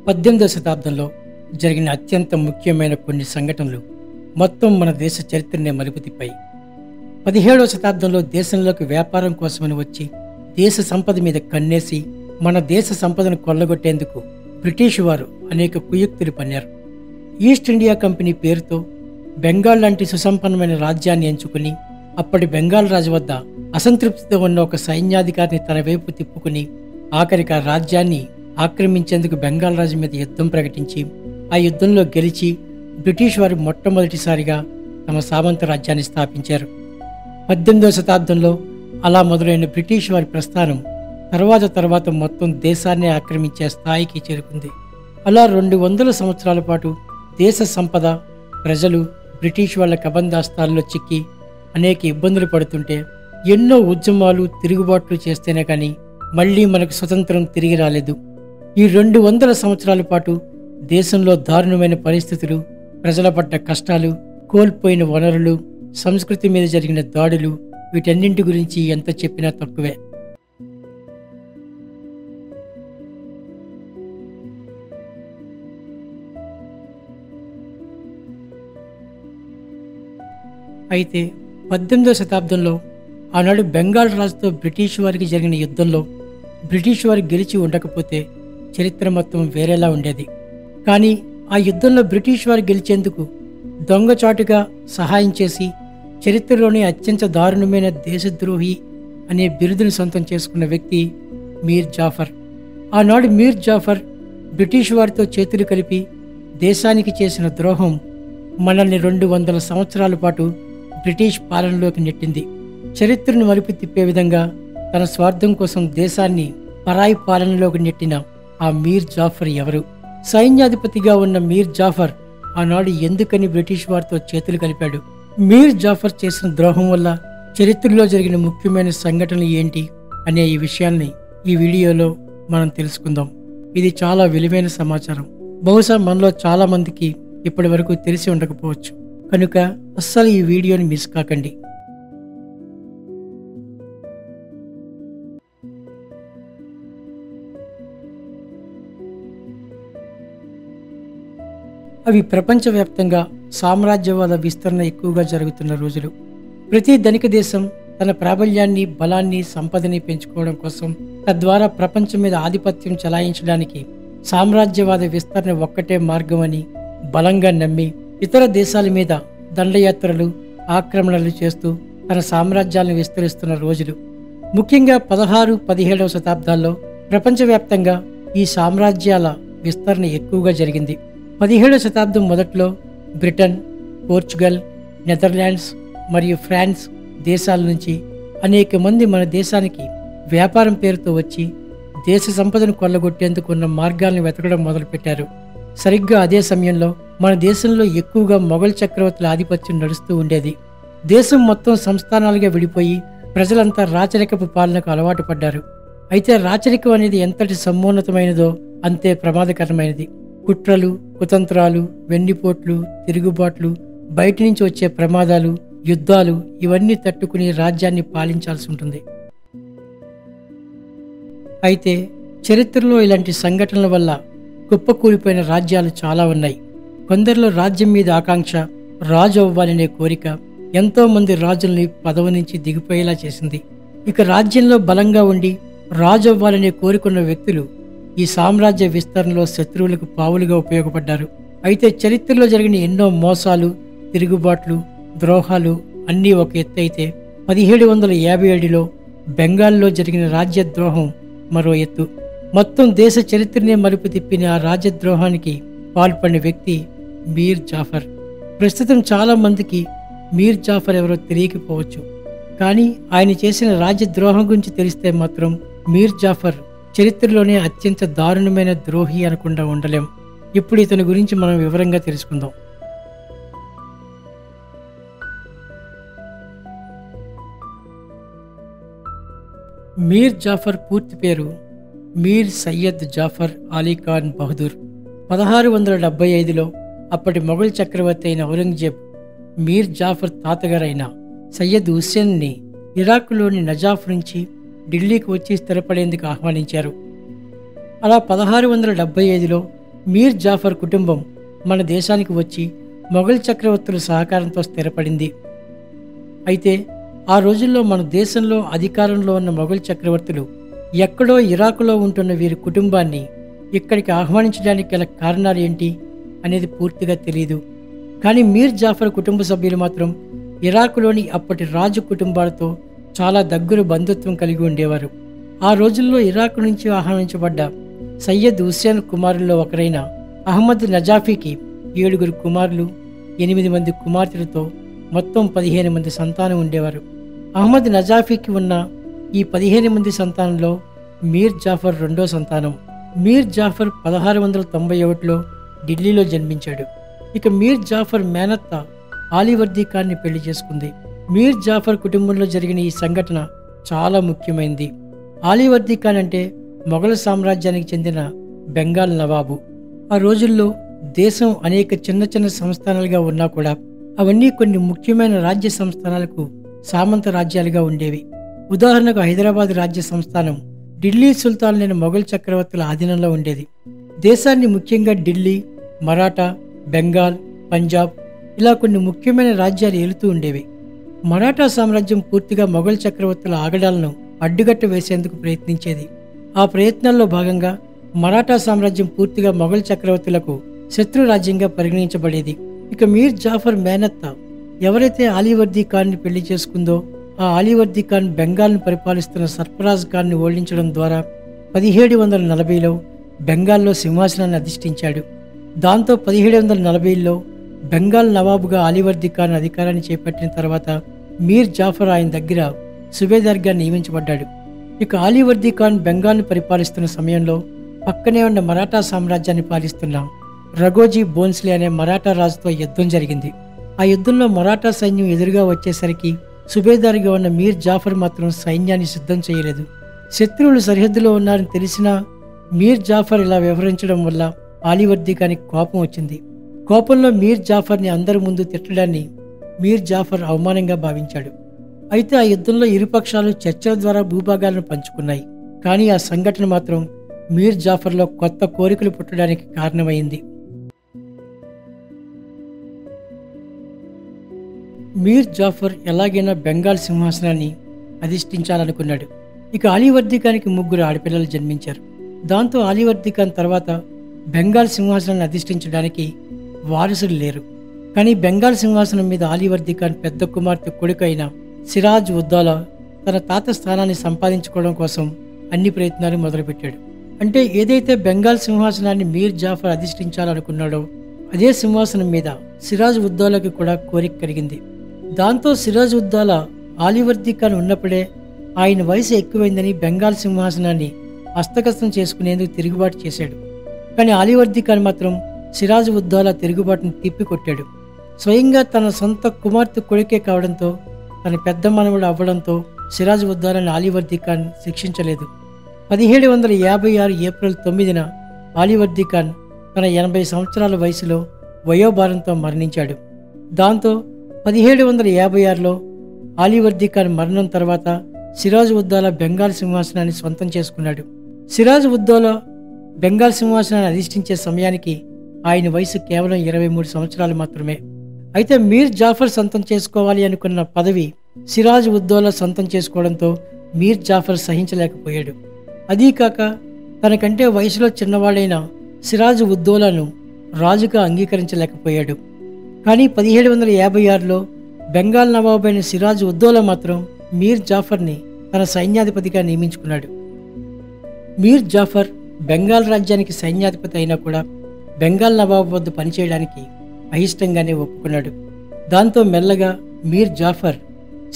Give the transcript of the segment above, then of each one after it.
18వ శతాబ్దంలో జరిగిన అత్యంత ముఖ్యమైన కొన్ని సంఘటనలు మొత్తం మన దేశ చరిత్రనే మలుపు తిప్పాయి. 17వ శతాబ్దంలో దేశంలోకి వ్యాపారం కోసమని వచ్చి దేశ సంపద మీద కన్నేసి మన దేశ సంపదను కొల్లగొట్టేందుకు బ్రిటిష్ వారు అనేక కుయుక్తులు పన్నారు. ఈస్ట్ ఇండియా కంపెనీ పేరుతో బెంగాల్ లాంటి సుసంపన్నమైన రాజ్యాన్ని ఎంచుకుని అప్పటి బెంగాల్ రాజు వద్ద అసంతృప్తితో ఉన్న ఒక సైన్యాధికారిని తన వైపు తిప్పుకుని ఆఖరికి ఆ రాజ్యాన్ని ఆక్రమించేందుకు బెంగాల్ రాజు మీద యుద్ధం ప్రకటించి ఆ యుద్ధంలో గెలిచి బ్రిటిష్ వారు మొట్టమొదటిసారిగా తమ సామంత రాజ్యాన్ని స్థాపించారు. 18వ శతాబ్దంలో అలా మొదలైన బ్రిటిష్ వారి ప్రస్థానం తర్వాత మొత్తం దేశాన్ని ఆక్రమించే స్థాయికి చేరుకుంది. అలా 200 సంవత్సరాల పాటు దేశ సంపద, ప్రజలు బ్రిటిష్ వాళ్ళ కబందాస్తాల్లో చిక్కి అనేక ఇబ్బందులు పడుతుంటే ఎన్నో ఉద్యమాలు, తిరుగుబాట్లు చేస్తేనే కానీ మళ్ళీ మనకు స్వతంత్రం తిరిగి రాలేదు. ఈ 200 సంవత్సరాల పాటు దేశంలో దారుణమైన పరిస్థితులు, ప్రజల పడ్డ కష్టాలు, కోల్పోయిన వనరులు, సంస్కృతి మీద జరిగిన దాడులు, వీటన్నింటి గురించి ఎంత చెప్పినా తక్కువే. అయితే 18వ శతాబ్దంలో ఆనాడు బెంగాల్ రాజుతో బ్రిటిష్ వారికి జరిగిన యుద్ధంలో బ్రిటిష్ వారు గెలిచి ఉండకపోతే చరిత్ర మొత్తం వేరేలా ఉండేది. కానీ ఆ యుద్ధంలో బ్రిటిష్ వారు గెలిచేందుకు దొంగచాటుగా సహాయం చేసి చరిత్రలోనే అత్యంత దారుణమైన దేశద్రోహి అనే బిరుదును సొంతం చేసుకున్న వ్యక్తి మీర్ జాఫర్. ఆనాడు మీర్ జాఫర్ బ్రిటిష్ వారితో చేతులు కలిపి దేశానికి చేసిన ద్రోహం మనల్ని 200 సంవత్సరాల పాటు బ్రిటిష్ పాలనలోకి నెట్టింది. చరిత్రను మలుపు తిప్పే విధంగా తన స్వార్థం కోసం దేశాన్ని పరాయి పాలనలోకి నెట్టిన ఆ మీర్ జాఫర్ ఎవరు? సైన్యాధిపతిగా ఉన్న మీర్ జాఫర్ ఆనాడు ఎందుకని బ్రిటిష్ వారితో చేతులు కలిపాడు? మీర్ జాఫర్ చేసిన ద్రోహం వల్ల చరిత్రలో జరిగిన ముఖ్యమైన సంఘటనలు ఏంటి అనే ఈ విషయాల్ని ఈ వీడియోలో మనం తెలుసుకుందాం. ఇది చాలా విలువైన సమాచారం. బహుశా మనలో చాలా మందికి ఇప్పటి వరకు తెలిసి ఉండకపోవచ్చు. కనుక అస్సలు ఈ వీడియోని మిస్ కాకండి. అవి ప్రపంచవ్యాప్తంగా సామ్రాజ్యవాద విస్తరణ ఎక్కువగా జరుగుతున్న రోజులు. ప్రతి ధనిక దేశం తన ప్రాబల్యాన్ని, బలాన్ని, సంపదని పెంచుకోవడం కోసం, తద్వారా ప్రపంచం మీద ఆధిపత్యం చెలాయించడానికి సామ్రాజ్యవాద విస్తరణ ఒక్కటే మార్గమని బలంగా నమ్మి ఇతర దేశాల మీద దండయాత్రలు, ఆక్రమణలు చేస్తూ తన సామ్రాజ్యాలను విస్తరిస్తున్న రోజులు. ముఖ్యంగా 16, 17వ శతాబ్దాల్లో ప్రపంచవ్యాప్తంగా ఈ సామ్రాజ్యాల విస్తరణ ఎక్కువగా జరిగింది. 17వ శతాబ్దం మొదట్లో బ్రిటన్, పోర్చుగల్, నెదర్లాండ్స్ మరియు ఫ్రాన్స్ దేశాల నుంచి అనేక మంది మన దేశానికి వ్యాపారం పేరుతో వచ్చి దేశ సంపదను కొల్లగొట్టేందుకు ఉన్న మార్గాలను వెతకడం మొదలుపెట్టారు. సరిగ్గా అదే సమయంలో మన దేశంలో ఎక్కువగా మొఘల్ చక్రవర్తుల ఆధిపత్యం నడుస్తూ ఉండేది. దేశం మొత్తం సంస్థానాలుగా విడిపోయి ప్రజలంతా రాచరికపు పాలనకు అలవాటు పడ్డారు. అయితే రాచరికం అనేది ఎంతటి సమ్మోన్నతమైనదో అంతే ప్రమాదకరమైనది. కుట్రలు, కుతంత్రాలు, వెన్నిపోట్లు, తిరుగుబాట్లు, బయటి నుంచి వచ్చే ప్రమాదాలు, యుద్ధాలు ఇవన్నీ తట్టుకుని రాజ్యాన్ని పాలించాల్సి ఉంటుంది. అయితే చరిత్రలో ఇలాంటి సంఘటనల వల్ల కుప్పకూలిపోయిన రాజ్యాలు చాలా ఉన్నాయి. కొందరిలో రాజ్యం మీద ఆకాంక్ష, రాజు అవ్వాలనే కోరిక ఎంతో మంది రాజుల్ని పదవి నుంచి దిగిపోయేలా చేసింది. ఇక రాజ్యంలో బలంగా ఉండి రాజు అవ్వాలనే కోరికున్న వ్యక్తులు ఈ సామ్రాజ్య విస్తరణలో శత్రువులకు పావులుగా ఉపయోగపడ్డారు. అయితే చరిత్రలో జరిగిన ఎన్నో మోసాలు, తిరుగుబాట్లు, ద్రోహాలు అన్నీ ఒక ఎత్తు అయితే 1757లో బెంగాల్లో జరిగిన రాజ్యద్రోహం మరో ఎత్తు. మొత్తం దేశ చరిత్రనే మలుపు తిప్పిన ఆ రాజ్యద్రోహానికి పాల్పడిన వ్యక్తి మీర్ జాఫర్. ప్రస్తుతం చాలా మందికి మీర్ జాఫర్ ఎవరో తెలియకపోవచ్చు. కానీ ఆయన చేసిన రాజ్యద్రోహం గురించి తెలిస్తే మాత్రం మీర్ జాఫర్ చరిత్రలోనే అత్యంత దారుణమైన ద్రోహి అనకుండా ఉండలేం. ఇప్పుడు ఇతని గురించి మనం వివరంగా తెలుసుకుందాం. మీర్ జాఫర్ పూర్తి పేరు మీర్ సయ్యద్ జాఫర్ అలీ ఖాన్ బహదూర్. 1675లో అప్పటి మొఘల్ చక్రవర్తి అయిన ఔరంగజేబ్ మీర్ జాఫర్ తాతగారైన సయ్యద్ హుస్సేన్ని ఇరాక్లోని నజాఫ్ నుంచి ఢిల్లీకి వచ్చి స్థిరపడేందుకు ఆహ్వానించారు. అలా 1675లో మీర్ జాఫర్ కుటుంబం మన దేశానికి వచ్చి మొఘల్ చక్రవర్తుల సహకారంతో స్థిరపడింది. అయితే ఆ రోజుల్లో మన దేశంలో అధికారంలో ఉన్న మొఘల్ చక్రవర్తులు ఎక్కడో ఇరాకులో ఉంటున్న వీరి కుటుంబాన్ని ఇక్కడికి ఆహ్వానించడానికి గల కారణాలు ఏంటి అనేది పూర్తిగా తెలియదు. కానీ మీర్ జాఫర్ కుటుంబ సభ్యులు మాత్రం ఇరాకులోని అప్పటి రాజు కుటుంబాలతో చాలా దగ్గర బంధుత్వం కలిగి ఉండేవారు. ఆ రోజుల్లో ఇరాక్ నుంచి ఆహ్వానించబడ్డ సయ్యద్ హుస్సేన్ కుమారుల్లో ఒకరైన అహ్మద్ నజాఫీకి 7 కుమారులు, 8 మంది కుమార్తెలతో మొత్తం 15 మంది సంతానం ఉండేవారు. అహ్మద్ నజాఫీకి ఉన్న ఈ 15 మంది సంతానంలో మీర్ జాఫర్ రెండో సంతానం. మీర్ జాఫర్ 1691లో ఢిల్లీలో జన్మించాడు. ఇక మీర్ జాఫర్ మేనత్త ఆలీవర్దీ ఖాన్ని పెళ్లి చేసుకుంది. మీర్ జాఫర్ కుటుంబంలో జరిగిన ఈ సంఘటన చాలా ముఖ్యమైనది. ఆలీవర్దీ ఖాన్ అంటే మొఘల్ సామ్రాజ్యానికి చెందిన బెంగాల్ నవాబు. ఆ రోజుల్లో దేశం అనేక చిన్న చిన్న సంస్థానాలుగా ఉన్నా కూడా అవన్నీ కొన్ని ముఖ్యమైన రాజ్య సంస్థానాలకు సామంత రాజ్యాలుగా ఉండేవి. ఉదాహరణకు హైదరాబాద్ రాజ్య సంస్థానం ఢిల్లీ సుల్తాన్లైన మొఘల్ చక్రవర్తుల ఆధీనంలో ఉండేది. దేశాన్ని ముఖ్యంగా ఢిల్లీ, మరాఠా, బెంగాల్, పంజాబ్ ఇలా కొన్ని ముఖ్యమైన రాజ్యాలు ఏలుతూ ఉండేవి. మరాఠా సామ్రాజ్యం పూర్తిగా మొఘల్ చక్రవర్తుల ఆగడాలను అడ్డుగట్ట వేసేందుకు ప్రయత్నించేది. ఆ ప్రయత్నాల్లో భాగంగా మరాఠా సామ్రాజ్యం పూర్తిగా మొఘల్ చక్రవర్తులకు శత్రు రాజ్యంగా పరిగణించబడేది. ఇక మీర్ జాఫర్ మేనత్త ఎవరైతే ఆలీవర్దీ ఖాన్ని పెళ్లి చేసుకుందో ఆ ఆలీవర్దీ ఖాన్ బెంగాల్ను పరిపాలిస్తున్న సర్ఫరాజ్ ఖాన్ని ఓడించడం ద్వారా 1740లో బెంగాల్లో సింహాసనాన్ని అధిష్ఠించాడు. దాంతో 1740లో బెంగాల్ నవాబుగా ఆలీవర్దీ ఖాన్ అధికారాన్ని చేపట్టిన తర్వాత మీర్ జాఫర్ ఆయన దగ్గర సుబేదార్గా నియమించబడ్డాడు. ఇక ఆలీవర్దీ ఖాన్ బెంగాల్ను పరిపాలిస్తున్న సమయంలో పక్కనే ఉన్న మరాఠా సామ్రాజ్యాన్ని పాలిస్తున్న రఘోజీ భోన్స్లే అనే మరాఠా రాజుతో యుద్ధం జరిగింది. ఆ యుద్ధంలో మరాఠా సైన్యం ఎదురుగా వచ్చేసరికి సుబేదార్గా ఉన్న మీర్ జాఫర్ మాత్రం సైన్యాన్ని సిద్ధం చేయలేదు. శత్రువులు సరిహద్దులో ఉన్నారని తెలిసినా మీర్ జాఫర్ ఇలా వ్యవహరించడం వల్ల ఆలీవర్దీ ఖాన్కి కోపం వచ్చింది. కోపంలో మీర్ జాఫర్ని అందరి ముందు తిట్టడాన్ని మీర్ జాఫర్ అవమానంగా భావించాడు. అయితే ఆ యుద్ధంలో ఇరుపక్షాలు చర్చల ద్వారా భూభాగాలను పంచుకున్నాయి. కానీ ఆ సంఘటన మాత్రం మీర్ జాఫర్లో కొత్త కోరికలు పుట్టడానికి కారణమైంది. మీర్ జాఫర్ ఎలాగైనా బెంగాల్ సింహాసనాన్ని అధిష్ఠించాలనుకున్నాడు. ఇక ఆలీవర్దీ ఖాన్కి 3 ఆడపిల్లలు జన్మించారు. దాంతో ఆలీవర్దీ ఖాన్ తర్వాత బెంగాల్ సింహాసనాన్ని అధిష్ఠించడానికి వారసులు లేరు. కానీ బెంగాల్ సింహాసనం మీద ఆలీవర్దీ ఖాన్ పెద్ద కుమార్తె కొడుకు అయిన సిరాజ్ ఉద్దౌలా తన తాత స్థానాన్ని సంపాదించుకోవడం కోసం అన్ని ప్రయత్నాలు మొదలుపెట్టాడు. అంటే ఏదైతే బెంగాల్ సింహాసనాన్ని మీర్ జాఫర్ అధిష్ఠించాలనుకున్నాడో అదే సింహాసనం మీద సిరాజ్ ఉద్దౌలాకి కూడా కోరిక కలిగింది. దాంతో సిరాజ్ ఉద్దౌలా ఆలీవర్దీ ఖాన్ ఉన్నప్పుడే ఆయన వయసు ఎక్కువైందని బెంగాల్ సింహాసనాన్ని హస్తగతం చేసుకునేందుకు తిరుగుబాటు చేశాడు. కానీ ఆలీవర్దీ ఖాన్ మాత్రం సిరాజ్ ఉద్దౌలా తిరుగుబాటును తిప్పికొట్టాడు. స్వయంగా తన సొంత కుమార్తె కొడుకే కావడంతో, తన పెద్ద మనవడు అవ్వడంతో సిరాజ్ ఉద్దౌలాని ఆలీవర్దీ ఖాన్ శిక్షించలేదు. 1756 ఏప్రిల్ 9న ఆలీవర్దీ ఖాన్ తన 80 సంవత్సరాల వయసులో వయోభారంతో మరణించాడు. దాంతో 1756లో ఆలీవర్దీ ఖాన్ మరణం తర్వాత సిరాజ్ ఉద్దౌలా బెంగాల్ సింహాసనాన్ని సొంతం చేసుకున్నాడు. సిరాజ్ ఉద్దౌలా బెంగాల్ సింహాసనాన్ని అధిష్ఠించే సమయానికి ఆయన వయసు కేవలం 23 సంవత్సరాలు మాత్రమే. అయితే మీర్ జాఫర్ సొంతం చేసుకోవాలి అనుకున్న పదవి సిరాజ్ ఉద్దౌలా సొంతం చేసుకోవడంతో మీర్ జాఫర్ సహించలేకపోయాడు. అదీకాక తనకంటే వయసులో చిన్నవాడైన సిరాజ్ ఉద్దౌలాను రాజుగా అంగీకరించలేకపోయాడు. కానీ 1756లో బెంగాల్ నవాబైన సిరాజ్ ఉద్దౌలా మాత్రం మీర్ జాఫర్ని తన సైన్యాధిపతిగా నియమించుకున్నాడు. మీర్ జాఫర్ బెంగాల్ రాజ్యానికి సైన్యాధిపతి అయినా కూడా బెంగాల్ నవాబు వద్ద పనిచేయడానికి అయిష్టంగానే ఒప్పుకున్నాడు. దాంతో మెల్లగా మీర్ జాఫర్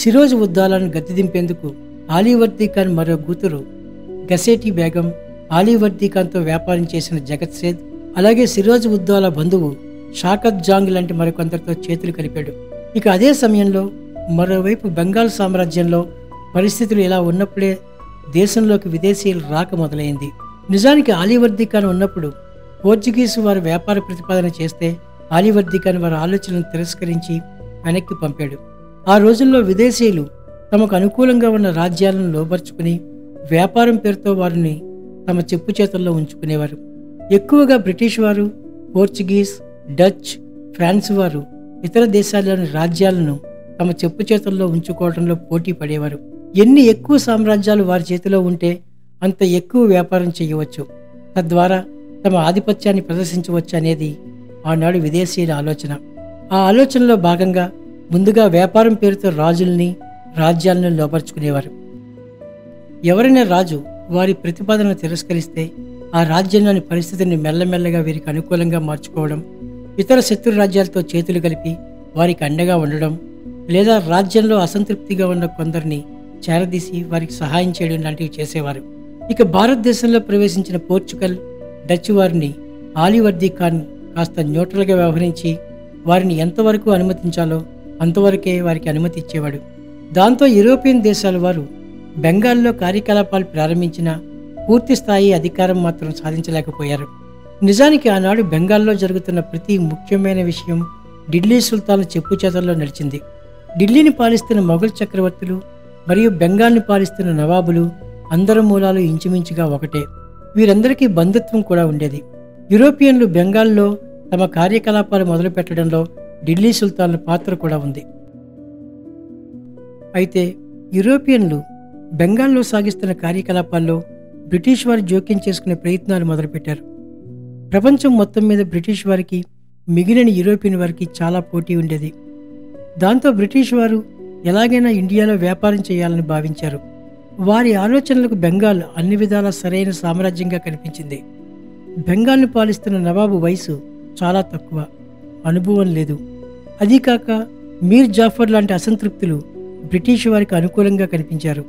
సిరాజ్ ఉద్దౌలాను గద్దెదింపేందుకు ఆలీవర్దీ ఖాన్ మరో కూతురు గసేటి బేగం, ఆలీవర్దీ ఖాన్తో వ్యాపారం చేసిన జగత్ సేద్, అలాగే సిరాజ్ ఉద్దౌలా బంధువు షాకత్ జాంగ్ లాంటి మరికొందరితో చేతులు కలిపాడు. ఇక అదే సమయంలో మరోవైపు బెంగాల్ సామ్రాజ్యంలో పరిస్థితులు ఇలా ఉన్నప్పుడే దేశంలోకి విదేశీయులు రాక మొదలైంది. నిజానికి ఆలీవర్దీ ఖాన్ ఉన్నప్పుడు పోర్చుగీసు వారు వ్యాపార ప్రతిపాదన చేస్తే ఆలీవర్దీ ఖాన్ వారి ఆలోచనను తిరస్కరించి వెనక్కి పంపాడు. ఆ రోజుల్లో విదేశీయులు తమకు అనుకూలంగా ఉన్న రాజ్యాలను లోబర్చుకుని వ్యాపారం పేరుతో వారిని తమ చెప్పు చేతుల్లో ఉంచుకునేవారు. ఎక్కువగా బ్రిటిష్ వారు, పోర్చుగీస్, డచ్, ఫ్రాన్స్ వారు ఇతర దేశాల్లోని రాజ్యాలను తమ చెప్పు చేతుల్లో ఉంచుకోవడంలో పోటీ పడేవారు. ఎన్ని ఎక్కువ సామ్రాజ్యాలు వారి చేతిలో ఉంటే అంత ఎక్కువ వ్యాపారం చేయవచ్చు, తద్వారా తమ ఆధిపత్యాన్ని ప్రదర్శించవచ్చు అనేది ఆనాడు విదేశీయుల ఆలోచన. ఆ ఆలోచనలో భాగంగా ముందుగా వ్యాపారం పేరుతో రాజుల్ని, రాజ్యాలను లోపరుచుకునేవారు. ఎవరైనా రాజు వారి ప్రతిపాదనను తిరస్కరిస్తే ఆ రాజ్యంలోని పరిస్థితిని మెల్లమెల్లగా వీరికి అనుకూలంగా మార్చుకోవడం, ఇతర శత్రు రాజ్యాలతో చేతులు కలిపి వారికి అండగా ఉండడం, లేదా రాజ్యంలో అసంతృప్తిగా ఉన్న కొందరిని చేరదీసి వారికి సహాయం చేయడం లాంటివి చేసేవారు. ఇక భారతదేశంలో ప్రవేశించిన పోర్చుగల్, డచ్ వారిని ఆలివర్దీ ఖాన్ కాస్త న్యూట్రల్గా వ్యవహరించి వారిని ఎంతవరకు అనుమతించాలో అంతవరకే వారికి అనుమతి ఇచ్చేవాడు. దాంతో యూరోపియన్ దేశాల వారు బెంగాల్లో కార్యకలాపాలు ప్రారంభించిన పూర్తి స్థాయి అధికారం మాత్రం సాధించలేకపోయారు. నిజానికి ఆనాడు బెంగాల్లో జరుగుతున్న ప్రతి ముఖ్యమైన విషయం ఢిల్లీ సుల్తాన్ల చెప్పు చేతల్లో నడిచింది. ఢిల్లీని పాలిస్తున్న మొఘల్ చక్రవర్తులు మరియు బెంగాల్ని పాలిస్తున్న నవాబులు అందరి మూలాలు ఇంచుమించుగా ఒకటే. వీరందరికీ బంధుత్వం కూడా ఉండేది. యూరోపియన్లు బెంగాల్లో తమ కార్యకలాపాలు మొదలుపెట్టడంలో ఢిల్లీ సుల్తాన్ల పాత్ర కూడా ఉంది. అయితే యూరోపియన్లు బెంగాల్లో సాగిస్తున్న కార్యకలాపాల్లో బ్రిటిష్ వారు జోక్యం చేసుకునే ప్రయత్నాలు మొదలుపెట్టారు. ప్రపంచం మొత్తం మీద బ్రిటిష్ వారికి మిగిలిన యూరోపియన్ వారికి చాలా పోటీ ఉండేది. దాంతో బ్రిటిష్ వారు ఎలాగైనా ఇండియాలో వ్యాపారం చేయాలని భావించారు. వారి ఆలోచనలకు బెంగాల్ అన్ని విధాలా సరైన సామ్రాజ్యంగా కనిపించింది. బెంగాల్ను పాలిస్తున్న నవాబు వయసు చాలా తక్కువ, అనుభవం లేదు. అదీ కాక మీర్ జాఫర్ లాంటి అసంతృప్తులు బ్రిటిష్ వారికి అనుకూలంగా కనిపించారు.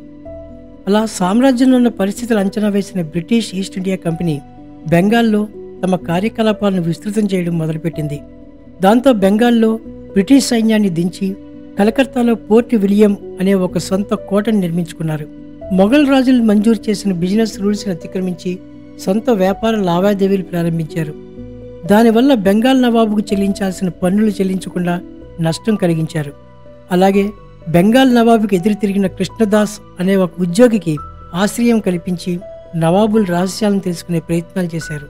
అలా సామ్రాజ్యంలో ఉన్న పరిస్థితులు అంచనా వేసిన బ్రిటిష్ ఈస్ట్ ఇండియా కంపెనీ బెంగాల్లో తమ కార్యకలాపాలను విస్తృతం చేయడం మొదలుపెట్టింది. దాంతో బెంగాల్లో బ్రిటిష్ సైన్యాన్ని దించి కలకత్తాలో పోర్ట్ విలియం అనే ఒక సొంత కోటను నిర్మించుకున్నారు. మొఘల్ రాజులు మంజూరు చేసిన బిజినెస్ రూల్స్ని అతిక్రమించి సొంత వ్యాపార లావాదేవీలు ప్రారంభించారు. దానివల్ల బెంగాల్ నవాబుకు చెల్లించాల్సిన పన్నులు చెల్లించకుండా నష్టం కలిగించారు. అలాగే బెంగాల్ నవాబుకి ఎదురు తిరిగిన కృష్ణదాస్ అనే ఒక ఉద్యోగికి ఆశ్రయం కల్పించి నవాబుల రహస్యాలను తెలుసుకునే ప్రయత్నాలు చేశారు.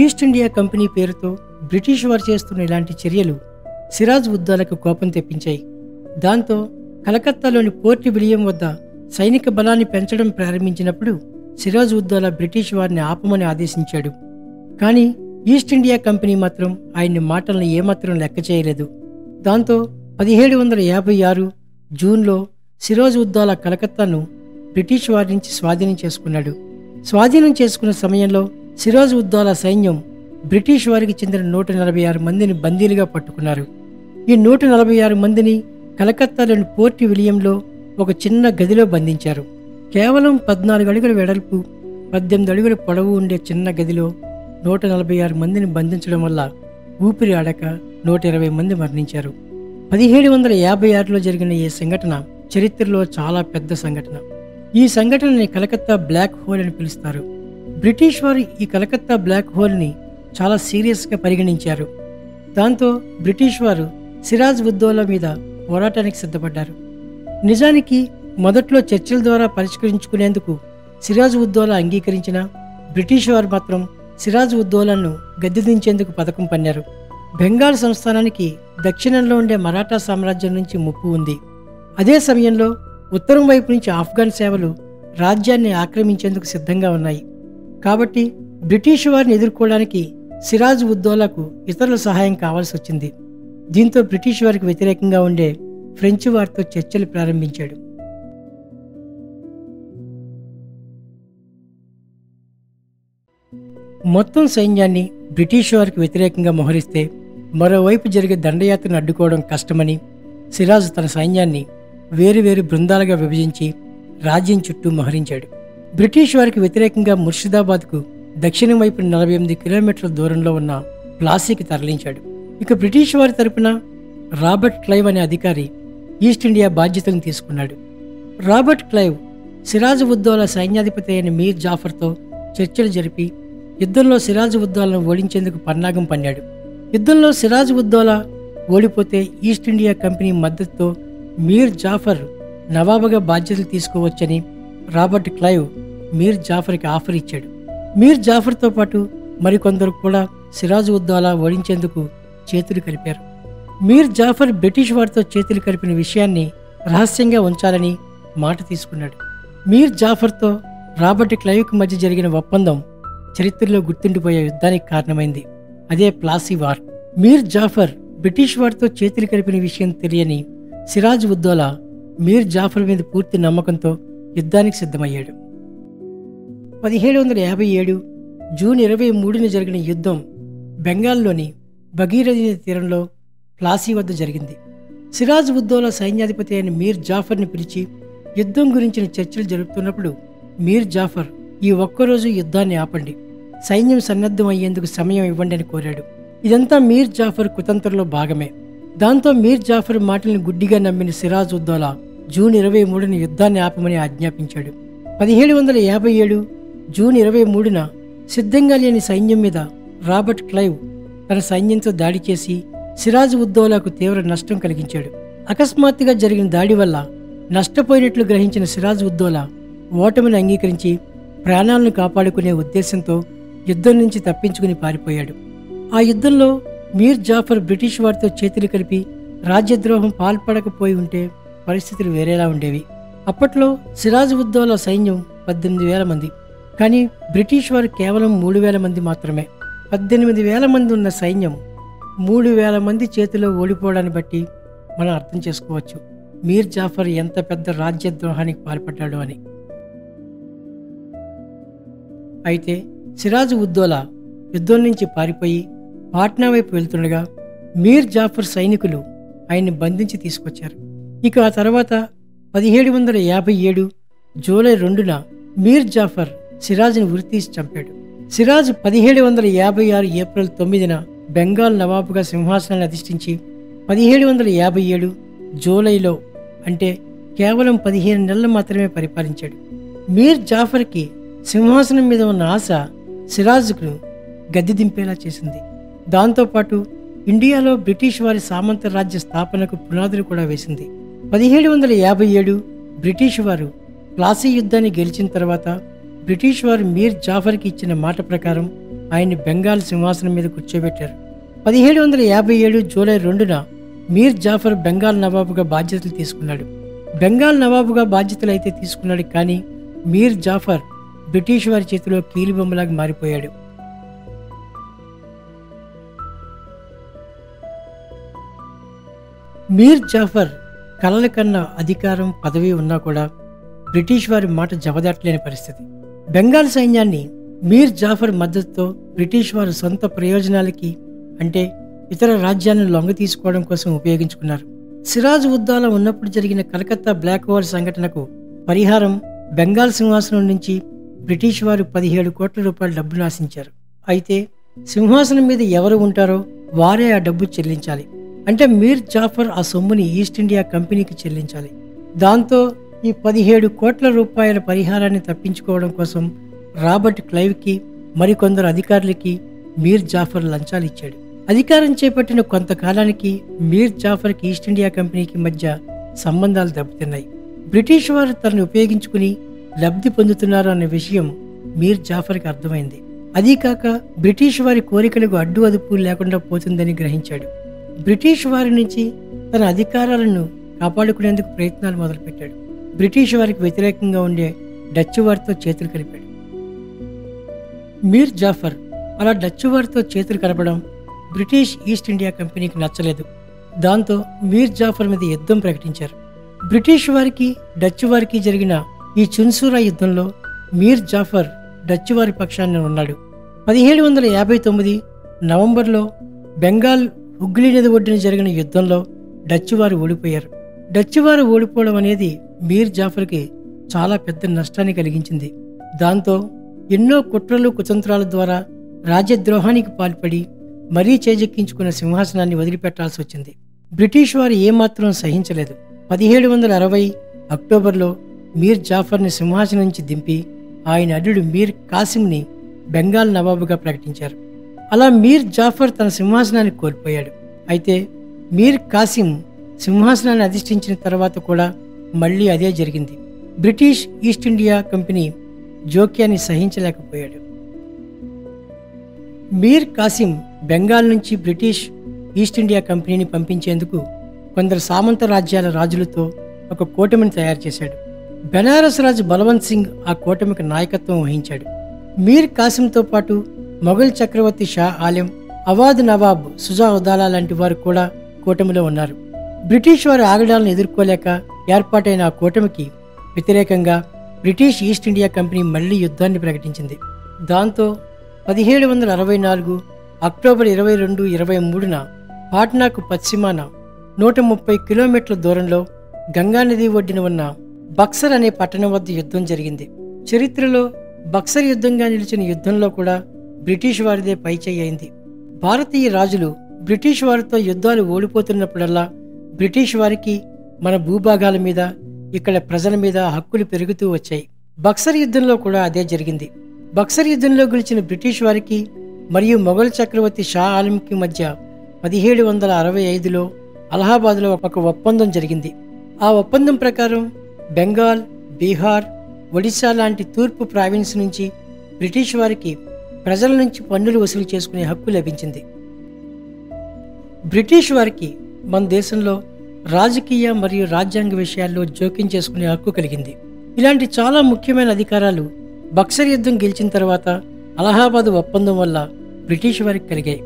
ఈస్ట్ ఇండియా కంపెనీ పేరుతో బ్రిటిష్ వారు చేస్తున్న ఇలాంటి చర్యలు సిరాజ్ ఉద్దౌలాకు కోపం తెప్పించాయి. దాంతో కలకత్తాలోని పోర్ట్ విలియం వద్ద సైనిక బలాన్ని పెంచడం ప్రారంభించినప్పుడు సిరాజ్ ఉద్దౌలా బ్రిటిష్ వారిని ఆపమని ఆదేశించాడు. కానీ ఈస్ట్ ఇండియా కంపెనీ మాత్రం ఆయన్ని మాటలను ఏమాత్రం లెక్క చేయలేదు. దాంతో 1756 జూన్లో సిరాజ్ ఉద్దౌలా కలకత్తాను బ్రిటిష్ వారి నుంచి స్వాధీనం చేసుకున్నాడు. స్వాధీనం చేసుకున్న సమయంలో సిరాజ్ ఉద్దౌలా సైన్యం బ్రిటిష్ వారికి చెందిన 146 మందిని బందీలుగా పట్టుకున్నారు. ఈ 146 మందిని కలకత్తాలోని పోర్ట్ విలియంలో ఒక చిన్న గదిలో బంధించారు. కేవలం 14 అడుగుల వెడల్పు, 18 అడుగుల పొడవు ఉండే చిన్న గదిలో 146 మందిని బంధించడం వల్ల ఊపిరి ఆడక 120 మంది మరణించారు. 1756లో జరిగిన ఈ సంఘటన చరిత్రలో చాలా పెద్ద సంఘటన. ఈ సంఘటనని కలకత్తా బ్లాక్ హోల్ అని పిలుస్తారు. బ్రిటిష్ వారు ఈ కలకత్తా బ్లాక్ హోల్ని చాలా సీరియస్గా పరిగణించారు. దాంతో బ్రిటిష్ వారు సిరాజ్ ఉద్దౌలా మీద పోరాటానికి సిద్ధపడ్డారు. నిజానికి మొదట్లో చర్చల ద్వారా పరిష్కరించుకునేందుకు సిరాజ్ ఉద్దౌలా అంగీకరించిన బ్రిటిష్ వారు మాత్రం సిరాజ్ ఉద్దౌలాను గద్దెదించేందుకు పథకం పన్నారు. బెంగాల్ సంస్థానానికి దక్షిణంలో ఉండే మరాఠా సామ్రాజ్యం నుంచి ముప్పు ఉంది. అదే సమయంలో ఉత్తరం వైపు నుంచి ఆఫ్ఘన్ సేవలు రాజ్యాన్ని ఆక్రమించేందుకు సిద్ధంగా ఉన్నాయి. కాబట్టి బ్రిటిష్ వారిని ఎదుర్కోవడానికి సిరాజ్ ఉద్దౌలాకు ఇతరుల సహాయం కావాల్సి వచ్చింది. దీంతో బ్రిటిష్ వారికి వ్యతిరేకంగా ఉండే ఫ్రెంచ్ వారితో చర్చలు ప్రారంభించాడు. మొత్తం సైన్యాన్ని బ్రిటిష్ వారికి వ్యతిరేకంగా మోహరిస్తే మరోవైపు జరిగే దండయాత్రను అడ్డుకోవడం కష్టమని సిరాజ్ తన సైన్యాన్ని వేరువేరు బృందాలుగా విభజించి రాజ్యం చుట్టూ మోహరించాడు. బ్రిటిష్ వారికి వ్యతిరేకంగా ముర్షిదాబాద్కు దక్షిణం వైపు 48 కిలోమీటర్ల దూరంలో ఉన్న ప్లాసీకి తరలించాడు. ఇక బ్రిటిష్ వారి తరపున రాబర్ట్ క్లైవ్ అనే అధికారి ఈస్ట్ ఇండియా బాధ్యతలను తీసుకున్నాడు. రాబర్ట్ క్లైవ్ సిరాజ్ ఉద్దౌలా సైన్యాధిపతి అయిన మీర్ జాఫర్తో చర్చలు జరిపి యుద్ధంలో సిరాజ్ ఉద్దౌలాను ఓడించేందుకు పన్నాగం పన్నాడు. యుద్ధంలో సిరాజ్ ఉద్దౌలా ఓడిపోతే ఈస్ట్ ఇండియా కంపెనీ మద్దతుతో మీర్ జాఫర్ నవాబుగా బాధ్యతలు తీసుకోవచ్చని రాబర్ట్ క్లైవ్ మీర్ జాఫర్కి ఆఫర్ ఇచ్చాడు. మీర్ జాఫర్తో పాటు మరికొందరు కూడా సిరాజ్ ఉద్దౌలా ఓడించేందుకు చేతులు కలిపారు. మీర్ జాఫర్ బ్రిటిష్ వారితో చేతులు కలిపిన విషయాన్ని రహస్యంగా ఉంచాలని మాట తీసుకున్నాడు. మీర్ జాఫర్తో రాబర్ట్ క్లైవ్కి మధ్య జరిగిన ఒప్పందం చరిత్రలో గుర్తుండిపోయే యుద్ధానికి కారణమైంది. అదే ప్లాసీ వార్. మీర్ జాఫర్ బ్రిటిష్ వారితో చేతులు కలిపిన విషయం తెలియని సిరాజ్ ఉద్దౌలా మీర్ జాఫర్ మీద పూర్తి నమ్మకంతో యుద్ధానికి సిద్ధమయ్యాడు. 1757 జూన్ 23న జరిగిన యుద్ధం బెంగాల్లోని భగీరథి తీరంలో ప్లాసీ వద్ద జరిగింది. సిరాజ్ ఉద్దౌలా సైన్యాధిపతి అయిన మీర్ జాఫర్ని పిలిచి యుద్ధం గురించిన చర్చలు జరుపుతున్నప్పుడు మీర్ జాఫర్, ఈ ఒక్కరోజు యుద్ధాన్ని ఆపండి, సైన్యం సన్నద్ధం అయ్యేందుకు సమయం ఇవ్వండి అని కోరాడు. ఇదంతా మీర్ జాఫర్ కుతంత్రంలో భాగమే. దాంతో మీర్ జాఫర్ మాటలను గుడ్డిగా నమ్మిన సిరాజ్ ఉద్దౌలా జూన్ 23న యుద్ధాన్ని ఆపమని ఆజ్ఞాపించాడు. 1757 జూన్ 23న సిద్ధంగా లేని సైన్యం మీద రాబర్ట్ క్లైవ్ తన సైన్యంతో దాడి చేసి సిరాజ్ ఉద్దౌలాకు తీవ్ర నష్టం కలిగించాడు. అకస్మాత్తుగా జరిగిన దాడి వల్ల నష్టపోయినట్లు గ్రహించిన సిరాజ్ ఉద్దౌలా ఓటమిని అంగీకరించి ప్రాణాలను కాపాడుకునే ఉద్దేశంతో యుద్ధం నుంచి తప్పించుకుని పారిపోయాడు. ఆ యుద్ధంలో మీర్ జాఫర్ బ్రిటిష్ వారితో చేతులు కలిపి రాజ్యద్రోహం పాల్పడకపోయి ఉంటే పరిస్థితులు వేరేలా ఉండేవి. అప్పట్లో సిరాజ్ ఉద్దౌలా సైన్యం 18,000 మంది, కానీ బ్రిటిష్ వారు కేవలం 3,000 మంది మాత్రమే. 18,000 మంది ఉన్న సైన్యం 3,000 మంది చేతిలో ఓడిపోవడాన్ని బట్టి మనం అర్థం చేసుకోవచ్చు మీర్ జాఫర్ ఎంత పెద్ద రాజ్యద్రోహానికి పాల్పడ్డాడు అని. అయితే సిరాజ్ ఉద్దౌలా యుద్ధం నుంచి పారిపోయి పాట్నా వైపు వెళ్తుండగా మీర్ జాఫర్ సైనికులు ఆయన్ని బంధించి తీసుకొచ్చారు. ఇక ఆ తర్వాత 1757 జూలై 2న మీర్ జాఫర్ సిరాజ్ని ఉరితీసి చంపాడు. సిరాజ్ 1756 ఏప్రిల్ 9న బెంగాల్ నవాబుగా సింహాసనాన్ని అధిష్ఠించి 1757 జూలైలో, అంటే కేవలం 15 నెలలు మాత్రమే పరిపాలించాడు. మీర్ జాఫర్కి సింహాసనం మీద ఉన్న ఆశ సిరాజ్కు గద్దె దింపేలా చేసింది. దాంతోపాటు ఇండియాలో బ్రిటిష్ వారి సామంత రాజ్య స్థాపనకు పునాదులు కూడా వేసింది. 1757 బ్రిటిష్ వారు ప్లాసీ యుద్ధాన్ని గెలిచిన తర్వాత బ్రిటిష్ వారు మీర్ జాఫర్కి ఇచ్చిన మాట ప్రకారం ఆయన్ని బెంగాల్ సింహాసనం మీద కూర్చోబెట్టారు. 1757 జూలై 2న మీర్ జాఫర్ బెంగాల్ నవాబుగా బాధ్యతలు తీసుకున్నాడు. బెంగాల్ నవాబుగా బాధ్యతలు అయితే తీసుకున్నాడు, కానీ మీర్ జాఫర్ బ్రిటిష్ వారి చేతిలో కీలుబొమ్మలాగా మారిపోయాడు. మీర్ జాఫర్ కలల కన్నా అధికారం, పదవి ఉన్నా కూడా బ్రిటిష్ వారి మాట జవదాటలేని పరిస్థితి. బెంగాల్ సైన్యాన్ని మీర్ జాఫర్ మద్దతుతో బ్రిటిష్ వారు సొంత ప్రయోజనాలకి, అంటే ఇతర రాజ్యాలను లొంగ తీసుకోవడం కోసం ఉపయోగించుకున్నారు. సిరాజ్ ఉద్దౌలా ఉన్నప్పుడు జరిగిన కలకత్తా బ్లాక్ వార్ సంఘటనకు పరిహారం బెంగాల్ సింహాసనం నుంచి బ్రిటిష్ వారు 17 కోట్ల రూపాయల డబ్బును ఆశించారు. అయితే సింహాసనం మీద ఎవరు ఉంటారో వారే ఆ డబ్బు చెల్లించాలి. అంటే మీర్ జాఫర్ ఆ సొమ్ముని ఈస్ట్ ఇండియా కంపెనీకి చెల్లించాలి. దాంతో ఈ 17 కోట్ల రూపాయల పరిహారాన్ని తప్పించుకోవడం కోసం రాబర్ట్ క్లైవ్కి మరికొందరు అధికారులకి మీర్ జాఫర్ లంచాలు ఇచ్చాడు. అధికారం చేపట్టిన కొంతకాలానికి మీర్ జాఫర్కి ఈస్ట్ ఇండియా కంపెనీకి మధ్య సంబంధాలు దెబ్బతిన్నాయి. బ్రిటిష్ వారు తనను ఉపయోగించుకుని లబ్ధి పొందుతున్నారు అన్న విషయం మీర్ జాఫర్కి అర్థమైంది. అదీ కాక బ్రిటిష్ వారి కోరికలకు అడ్డు అదుపు లేకుండా పోతుందని గ్రహించాడు. బ్రిటిష్ వారి నుంచి తన అధికారాలను కాపాడుకునేందుకు ప్రయత్నాలు మొదలుపెట్టాడు. బ్రిటిష్ వారికి వ్యతిరేకంగా ఉండే డచ్ వారితో చేతులు కలిపాడు. మీర్ జాఫర్ అలా డచ్ వారితో చేతులు కలపడం బ్రిటిష్ ఈస్ట్ ఇండియా కంపెనీకి నచ్చలేదు. దాంతో మీర్ జాఫర్ మీద యుద్ధం ప్రకటించారు. బ్రిటిష్ వారికి డచ్ వారికి జరిగిన ఈ చున్సూరా యుద్ధంలో మీర్ జాఫర్ డచ్ వారి పక్షాన్ని ఉన్నాడు. 1759 నవంబర్లో బెంగాల్ హుగ్లీ నది ఒడ్డున జరిగిన యుద్ధంలో డచ్ వారు ఓడిపోయారు. డచ్ వారు ఓడిపోవడం అనేది మీర్ జాఫర్కి చాలా పెద్ద నష్టాన్ని కలిగించింది. దాంతో ఎన్నో కుట్రలు కుతంత్రాల ద్వారా రాజ్యద్రోహానికి పాల్పడి మరీ చేజెక్కించుకున్న సింహాసనాన్ని వదిలిపెట్టాల్సి వచ్చింది. బ్రిటిష్ వారు ఏమాత్రం సహించలేదు. 1760 అక్టోబర్లో మీర్ జాఫర్ని సింహాసనం నుంచి దింపి ఆయన అల్లుడు మీర్ కాసిమ్ని బెంగాల్ నవాబుగా ప్రకటించారు. అలా మీర్ జాఫర్ తన సింహాసనాన్ని కోల్పోయాడు. అయితే మీర్ కాసిం సింహాసనాన్ని అధిష్ఠించిన తర్వాత కూడా మళ్ళీ అదే జరిగింది. బ్రిటిష్ ఈస్ట్ ఇండియా కంపెనీ జోక్యాన్ని సహించలేకపోయాడు. మీర్ కాసిం బెంగాల్ నుంచి బ్రిటిష్ ఈస్ట్ ఇండియా కంపెనీని పంపించేందుకు కొందరు సామంత రాజ్యాల రాజులతో ఒక కూటమిని తయారు చేశాడు. బెనారస్ రాజు బలవంత్ సింగ్ ఆ కూటమికి నాయకత్వం వహించాడు. మీర్ కాసింతో పాటు మొఘల్ చక్రవర్తి షా ఆలం, అవాద్ నవాబ్ సుజాఉద్దాలా లాంటి వారు కూడా కూటమిలో ఉన్నారు. బ్రిటిష్ వారి ఆగడాలను ఎదుర్కోలేక ఏర్పాటైన ఆ కూటమికి వ్యతిరేకంగా బ్రిటిష్ ఈస్ట్ ఇండియా కంపెనీ మళ్లీ యుద్ధాన్ని ప్రకటించింది. దాంతో 1764 అక్టోబర్ 22, 23న పాట్నాకు పశ్చిమాన 130 కిలోమీటర్ల దూరంలో గంగానది ఒడ్డున ఉన్న బక్సర్ అనే పట్టణం వద్ద యుద్ధం జరిగింది. చరిత్రలో బక్సర్ యుద్ధంగా నిలిచిన యుద్ధంలో కూడా బ్రిటిష్ వారిదే పైచేయి అయింది. భారతీయ రాజులు బ్రిటిష్ వారితో యుద్ధాలు ఓడిపోతున్నప్పుడల్లా బ్రిటిష్ వారికి మన భూభాగాల మీద, ఇక్కడ ప్రజల మీద హక్కులు పెరుగుతూ వచ్చాయి. బక్సర్ యుద్ధంలో కూడా అదే జరిగింది. బక్సర్ యుద్ధంలో గెలిచిన బ్రిటిష్ వారికి మరియు మొఘల్ చక్రవర్తి షా ఆలంకి మధ్య 1765లో అలహాబాద్లో ఒక ఒప్పందం జరిగింది. ఆ ఒప్పందం ప్రకారం బెంగాల్, బీహార్, ఒడిశా లాంటి తూర్పు ప్రావిన్స్ నుంచి బ్రిటిష్ వారికి ప్రజల నుంచి పన్నులు వసూలు చేసుకునే హక్కు లభించింది. బ్రిటిష్ వారికి మన దేశంలో రాజకీయ మరియు రాజ్యాంగ విషయాల్లో జోక్యం చేసుకునే హక్కు కలిగింది. ఇలాంటి చాలా ముఖ్యమైన అధికారాలు బక్సర్ యుద్ధం గెలిచిన తర్వాత అలహాబాద్ ఒప్పందం వల్ల బ్రిటిష్ వారికి కలిగాయి.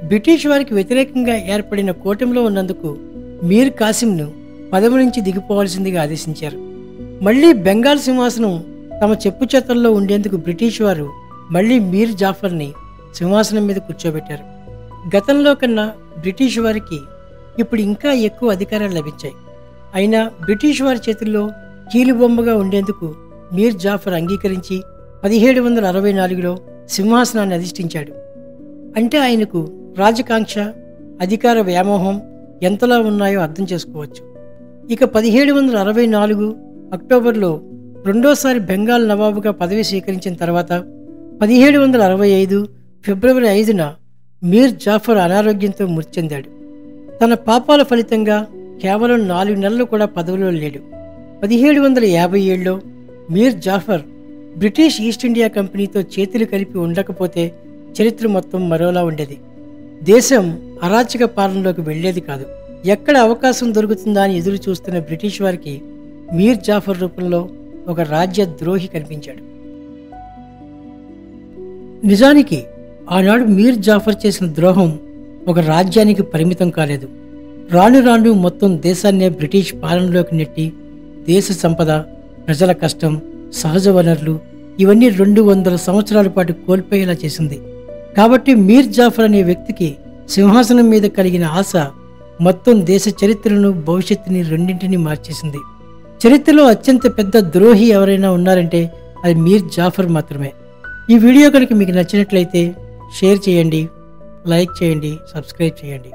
బ్రిటిష్ వారికి వ్యతిరేకంగా ఏర్పడిన కూటమిలో ఉన్నందుకు మీర్ కాసింను పదవి నుంచి దిగిపోవాల్సిందిగా ఆదేశించారు. మళ్లీ బెంగాల్ సింహాసనం తమ చెప్పు చేతల్లో ఉండేందుకు బ్రిటిష్ వారు మళ్లీ మీర్ జాఫర్ని సింహాసనం మీద కూర్చోబెట్టారు. గతంలో కన్నా బ్రిటిష్ వారికి ఇప్పుడు ఇంకా ఎక్కువ అధికారాలు లభించాయి. అయినా బ్రిటిష్ వారి చేతుల్లో కీలుబొమ్మగా ఉండేందుకు మీర్ జాఫర్ అంగీకరించి 1764లో సింహాసనాన్ని అధిష్ఠించాడు. అంటే ఆయనకు రాజకాంక్ష, అధికార వ్యామోహం ఎంతలా ఉన్నాయో అర్థం చేసుకోవచ్చు. ఇక 1764 అక్టోబర్లో రెండోసారి బెంగాల్ నవాబుగా పదవి స్వీకరించిన తర్వాత 1765 ఫిబ్రవరి 5న మీర్ జాఫర్ అనారోగ్యంతో మృతి చెందాడు. తన పాపాల ఫలితంగా కేవలం 4 నెలలు కూడా పదవిలో లేడు. 1757లో మీర్ జాఫర్ బ్రిటిష్ ఈస్ట్ ఇండియా కంపెనీతో చేతులు కలిపి ఉండకపోతే చరిత్ర మొత్తం మరోలా ఉండేది. దేశం అరాచక పాలనలోకి వెళ్లేది కాదు. ఎక్కడ అవకాశం దొరుకుతుందా అని ఎదురు చూస్తున్న బ్రిటిష్ వారికి మీర్ జాఫర్ రూపంలో ఒక రాజ్య ద్రోహి కనిపించాడు. నిజానికి ఆనాడు మీర్ జాఫర్ చేసిన ద్రోహం ఒక రాజ్యానికి పరిమితం కాలేదు. రాను రాను మొత్తం దేశాన్నే బ్రిటిష్ పాలనలోకి నెట్టి దేశ సంపద, ప్రజల కష్టం, సహజ వనరులు ఇవన్నీ 200 సంవత్సరాల పాటు కోల్పోయేలా చేసింది. కాబట్టి మీర్ జాఫర్ అనే వ్యక్తికి సింహాసనం మీద కలిగిన ఆశ మొత్తం దేశ చరిత్రను, భవిష్యత్తుని రెండింటినీ మార్చేసింది. చరిత్రలో అత్యంత పెద్ద ద్రోహి ఎవరైనా ఉన్నారంటే అది మీర్ జాఫర్ మాత్రమే. ఈ వీడియో కనుక మీకు నచ్చినట్లయితే షేర్ చేయండి, లైక్ చేయండి, సబ్స్క్రైబ్ చేయండి.